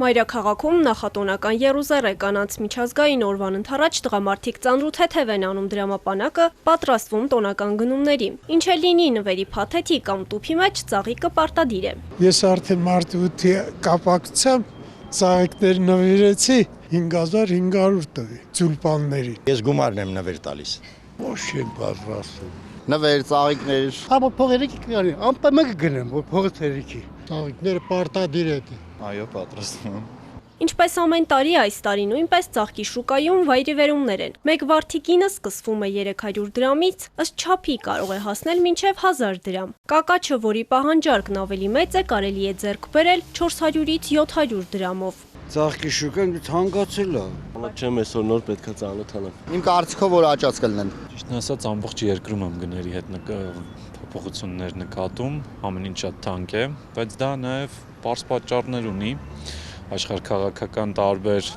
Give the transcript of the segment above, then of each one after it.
Մայրաքաղաքում նախատոնական եռուզեռ է կանանց միջազգային օրվան ընթառաջ տղամարդիկ ծանրութեթև են անում դրամապանակը, պատրաստվում տոնական գնումների։ Ինչ էլ լինի նվերի փաթեթի կամ տուփի մեջ ծաղիկը պարտադիր է։ Ես արդեն մարտ 8-ի կապակցությամբ ծաղիկներ նվիրեցի 5500 տղի ձուլպանների։ Ես գումարն եմ նվեր տալիս։ Ոչ եմ պատրաստում։ Նվեր, ծաղիկներ, Հապա փողերիկի կանի, անպայման կգնեմ, որ փողը ցերիկի։ Ծաղիկները պարտադիր է։ Այո, պատրաստում եմ։ Ինչպես ամեն տարի այս տարի նույնպես ծաղկի շուկայում վայրիվերումներ են։ Մեկ վարդիկինը սկսվում է 300 դրամից, ըստ չափի կարող է հասնել մինչև 1000 դրամ։ Կակաչը, որի պահանջարկն ավելի մեծ է, կարելի է ձեռք բերել 400-ից 700 դրամով։ Ծաղկի շուկան թանկացել է։ Չեմ այսօր նոր պետքա ծանոթանամ։ Իմ կարծիքով որ աճած կլինեն։ Ճիշտն ասած ամբողջ երկրում եմ գների հետ փոփոխություններ նկատում, ամեն ինչ շատ թանկ է, բայց դա նաև պարզ պատճառներ ունի, աշխարհաքաղաքական տարբեր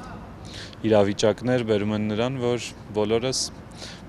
իրավիճակներ բերում են նրան, որ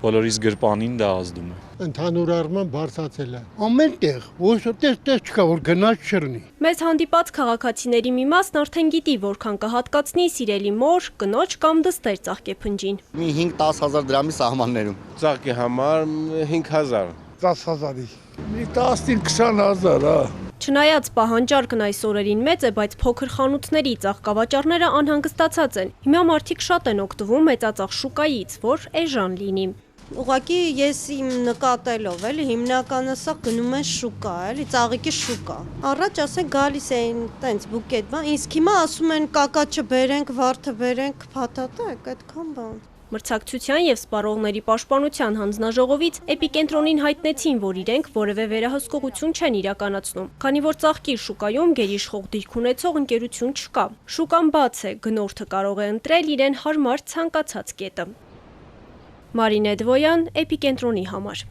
բոլորիս գրպանին դա ազդում է։ Ընդհանուր առմամբ բարձրացել է։ Ամեն տեղ, ոչ տեղ չկա, որ գնաց չռնի։ Մեզ հանդիպած քաղաքացիների մի մասն արդեն գիտի, որքան կհատկացնի սիրելի մոր, կնոջ կամ դստեր ծաղկեփնջին։ Մի 5-10 հազար դրամի սահմաններում։ Ծաղկի համար 5000։ 10000-ի։ Մի 10-20 հազար, հա։ Չնայած պահանջարկն այս օրերին մեծ է, բայց փոքր խանութների ծաղկավաճառները անհանգստացած են։ Հիմա մարդիկ շատ են օգտվում մեծածաղ շուկայից, որ էժան լինի։ Ուղղակի ես իմ նկատելով էլի հիմնականը սա գնում են շուկա, էլի ծաղիկի շուկա։ Առաջ ասեն գալիս էին տենց բուկետ, բան, իսկ հիմա ասում են կակաչը բերենք, վարդը բերենք, փաթաթակ, այդքան բան։ Մրցակցության և սպառողների պաշտպանության հանձնաժողովից Էպիկենտրոնին հայտնեցին, որ իրենք որևէ վերահսկողություն չեն իրականացնում, քանի որ ծաղկի շուկայում գերիշխող դիրք ունեցող ընկերություն չկա։ Շուկան բաց է, գնորդը կարող է ընտրել իրեն հարմար ցանկացած կետը։ Մարինե Դվոյան, Էպիկենտրոնի համար։